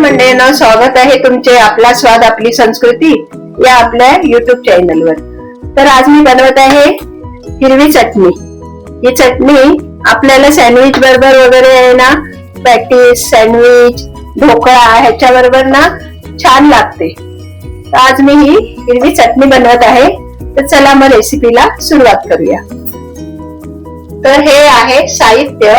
मंडळींनो, स्वागत आहे तुमचे आपला स्वाद आपली संस्कृती या आपल्या युट्यूब चॅनलवर. तर आज मी बनवत आहे हिरवी चटणी. ही चटणी आपल्याला सँडविच बरोबर वगैरे आहे ना, पॅटीस, सँडविच, ढोकळा ह्याच्या बरोबर ना छान लागते. तर आज मी ही हिरवी चटणी बनवत आहे. तर चला मग रेसिपीला सुरुवात करूया. तर हे आहे साहित्य.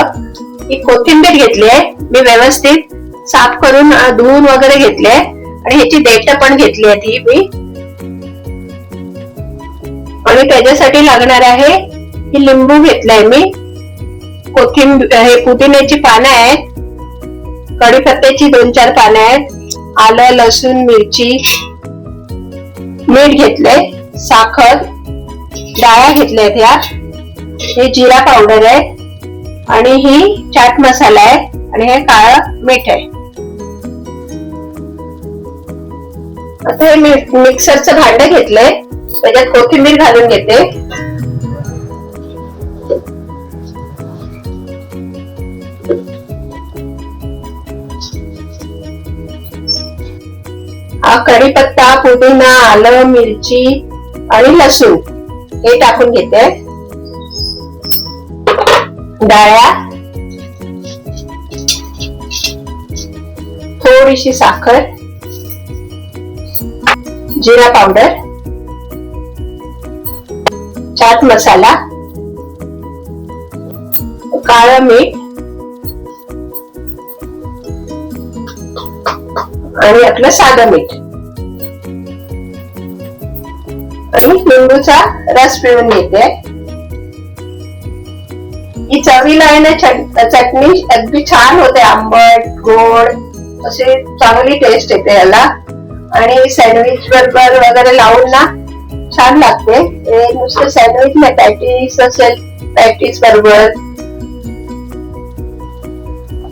ही कोथिंबीर घेतली आहे मी, व्यवस्थित साफ करून धुवून वगैरे घेतले आणि ह्याची देठ पण घेतली आहे ती मी. आणि त्याच्यासाठी लागणार आहे ही लिंबू घेतलाय मी, कोथिंबीर, हे पुदिन्याची पानं आहेत, कढीपत्त्याची 2-4 पानं आहेत, आलं, लसूण, मिरची, मीठ घेतलंय, साखर, डाळ्या घेतल्यात ह्या, हे जिरा पावडर आहे आणि ही चाट मसाला आहे आणि हे काळं मीठ आहे. आता हे मिक्सरचं भांड घेतलंय, त्याच्यात कोथिंबीर घालून घेते. हा कढीपत्ता, पुदिना, आलं, मिरची आणि लसूण हे टाकून घेते. डाळ्या, थोडीशी साखर, जिरा पावडर, चाट मसाला, काळं मीठ आणि आपलं साधं मीठ आणि लिंबूचा रस पिळून घेते. ही चवीला आहे ना चटणी अगदी छान होते, आंबट गोड असे चांगली टेस्ट येते याला. आणि सँडविच बरोबर वगैरे लावून ना छान लागते. नुसतं सँडविच नाही, पॅटीस असेल, पॅटीस बरोबर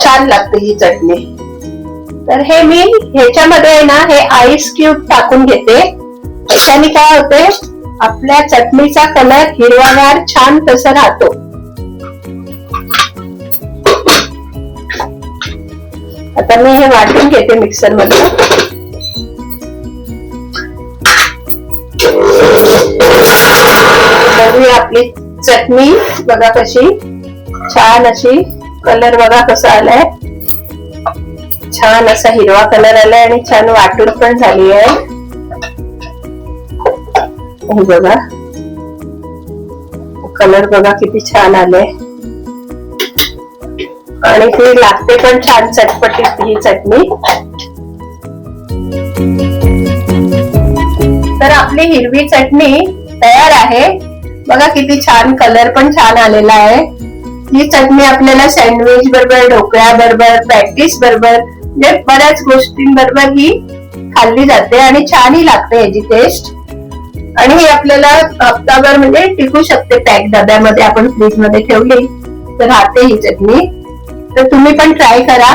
छान लागते ही चटणी. तर हे मी ह्याच्यामध्ये ना हे आईस क्यूब टाकून घेते. त्याने काय होते, आपल्या चटणीचा कलर हिरवागार छान तसा राहतो. आता मी हे वाटून घेते मिक्सर मध्ये. आपली चटणी बघा कशी छान, अशी कलर बघा कसा आलाय, छान असा हिरवा कलर आलाय आणि छान वाटून पण झाली आहे. हे बघा कलर बघा किती छान आलाय आणि ती लागते पण छान चटपटीत ही चटणी. तर आपली हिरवी चटणी तयार आहे. बघा किती छान कलर पण छान आलेला आहे. ही चटणी आपल्याला सँडविच बरोबर, ढोकळ्या बरोबर, पॅटीस बरोबर, म्हणजे बऱ्याच गोष्टींबरोबर ही खाल्ली जाते आणि छानही लागते याची टेस्ट. आणि ही आपल्याला हप्ताभर म्हणजे टिकू शकते. पॅक डब्यामध्ये आपण फ्रीज मध्ये ठेवली तर राहते ही चटणी. तर तुम्ही पण ट्राय करा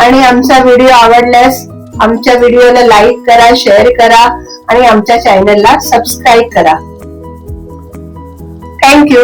आणि आमचा व्हिडिओ आवडल्यास आमच्या व्हिडिओला लाईक करा, शेअर करा आणि आमच्या चॅनलला सबस्क्राईब करा. थँक्यू.